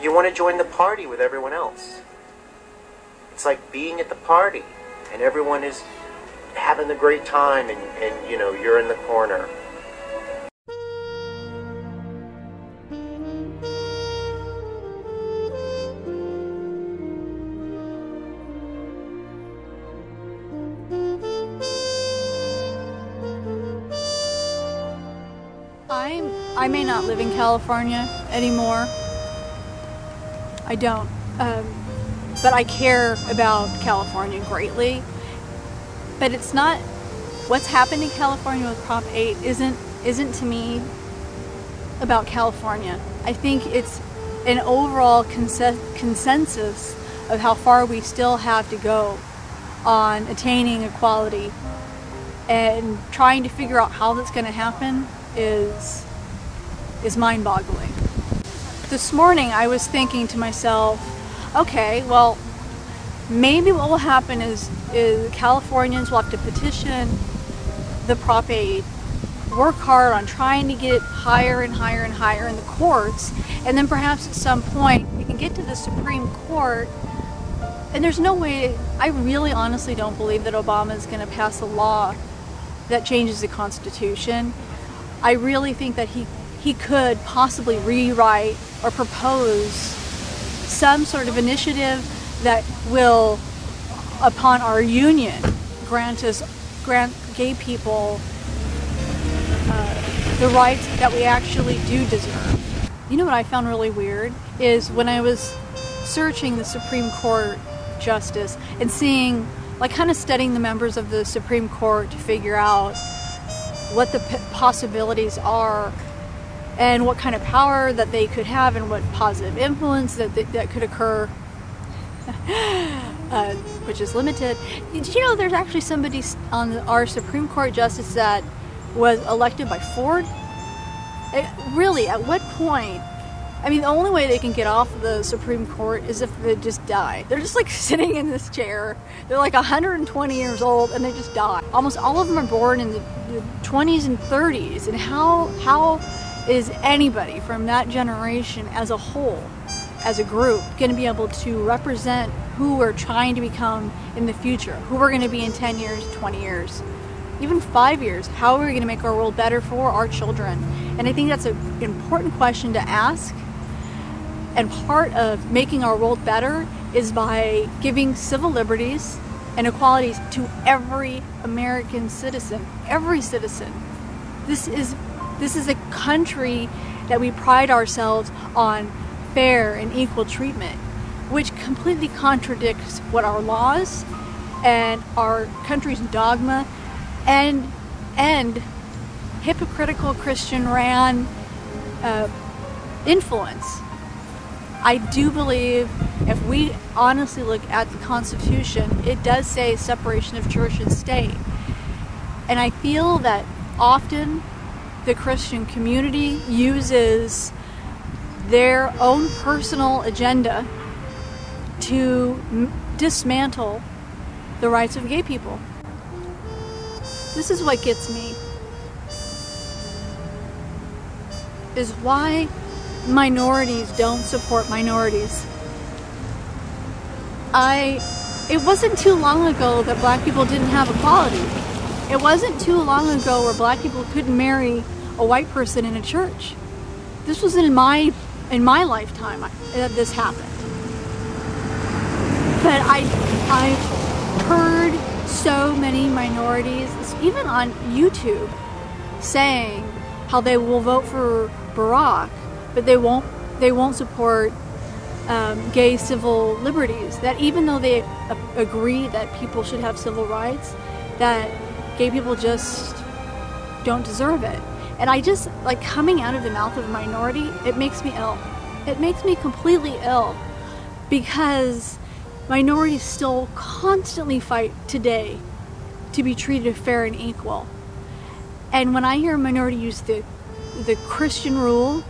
you want to join the party with everyone else. It's like being at the party and everyone is having a great time and you know, you're in the corner. I may not live in California anymore. I don't. But I care about California greatly. But it's not, what's happened in California with Prop 8 isn't to me about California. I think it's an overall consensus of how far we still have to go on attaining equality, and trying to figure out how that's going to happen is mind-boggling. This morning I was thinking to myself, okay, well, maybe what will happen is Californians will have to petition the Prop 8, work hard on trying to get higher and higher and higher in the courts, and then perhaps at some point we can get to the Supreme Court. And there's no way, I really honestly don't believe that Obama is going to pass a law that changes the Constitution. I really think that he could possibly rewrite or propose some sort of initiative that will, upon our union, grant gay people the rights that we actually do deserve. You know what I found really weird is when I was searching the Supreme Court justice and seeing, like, kind of studying the members of the Supreme Court to figure out what the possibilities are and what kind of power that they could have and what positive influence that could occur, which is limited. Did you know there's actually somebody on our Supreme Court justice that was elected by Ford? Really, at what point? I mean, the only way they can get off of the Supreme Court is if they just die. They're just like sitting in this chair. They're like 120 years old and they just die. Almost all of them are born in the 20s and 30s. And how is anybody from that generation as a whole, as a group, going to be able to represent who we're trying to become in the future? Who we're going to be in 10 years, 20 years, even 5 years? How are we going to make our world better for our children? And I think that's an important question to ask. And part of making our world better is by giving civil liberties and equalities to every American citizen, every citizen. This is a country that we pride ourselves on fair and equal treatment, which completely contradicts what our laws and our country's dogma and hypocritical Christian ran influence. I do believe if we honestly look at the Constitution, it does say separation of church and state. And I feel that often the Christian community uses their own personal agenda to dismantle the rights of gay people. This is what gets me, is why minorities don't support minorities. It wasn't too long ago that black people didn't have equality. It wasn't too long ago where black people couldn't marry a white person in a church. This was in my lifetime that this happened. But I've heard so many minorities, even on YouTube, saying how they will vote for Barack, but they won't support gay civil liberties. That even though they agree that people should have civil rights, that gay people just don't deserve it. And I just, like, coming out of the mouth of a minority, it makes me ill. It makes me completely ill, because minorities still constantly fight today to be treated fair and equal. And when I hear a minority use the Christian rule,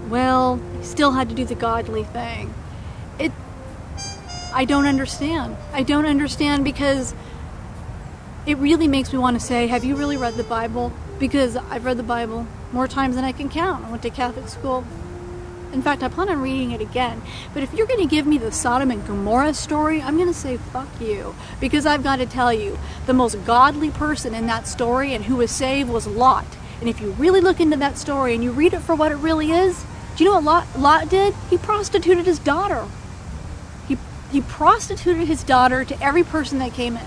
well, still had to do the godly thing, I don't understand. I don't understand, because it really makes me want to say, have you really read the Bible? Because I've read the Bible more times than I can count. I went to Catholic school. In fact, I plan on reading it again. But if you're going to give me the Sodom and Gomorrah story, I'm going to say fuck you. Because I've got to tell you, the most godly person in that story and who was saved was Lot. And if you really look into that story and you read it for what it really is, do you know what Lot did? He prostituted his daughter. He prostituted his daughter to every person that came in.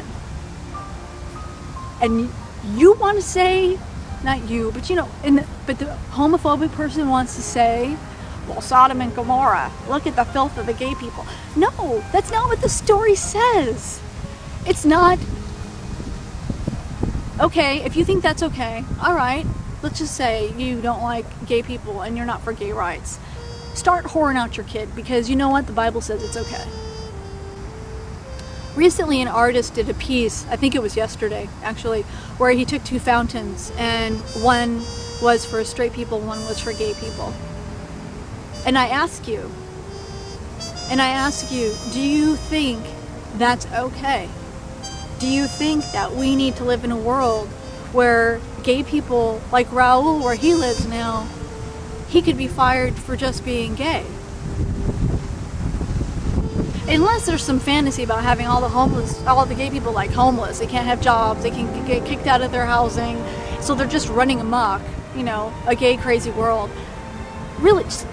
And you want to say, not you, but you know, but the homophobic person wants to say, well, Sodom and Gomorrah, look at the filth of the gay people. No, that's not what the story says. It's not. Okay, if you think that's okay, all right, let's just say you don't like gay people and you're not for gay rights. Start whoring out your kid, because you know what? The Bible says it's okay. Recently, an artist did a piece, I think it was yesterday, actually, where he took two fountains, and one was for straight people, one was for gay people. And I ask you, do you think that's okay? Do you think that we need to live in a world where gay people, like Raul, where he lives now, he could be fired for just being gay? Unless there's some fantasy about having all the gay people like homeless. They can't have jobs, they can get kicked out of their housing, so they're just running amok, you know, a gay crazy world. Really, just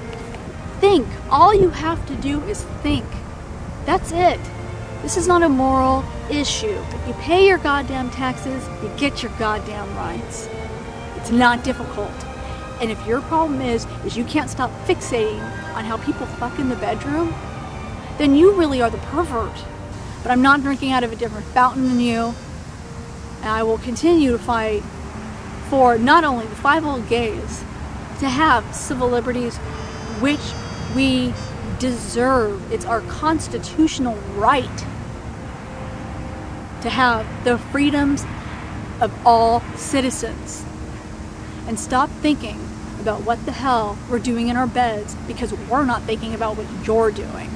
think. All you have to do is think. That's it. This is not a moral issue. You pay your goddamn taxes, you get your goddamn rights. It's not difficult. And if your problem is you can't stop fixating on how people fuck in the bedroom, then you really are the pervert. But I'm not drinking out of a different fountain than you. And I will continue to fight for not only the 5 old gays to have civil liberties, which we deserve. It's our constitutional right to have the freedoms of all citizens. And stop thinking about what the hell we're doing in our beds, because we're not thinking about what you're doing.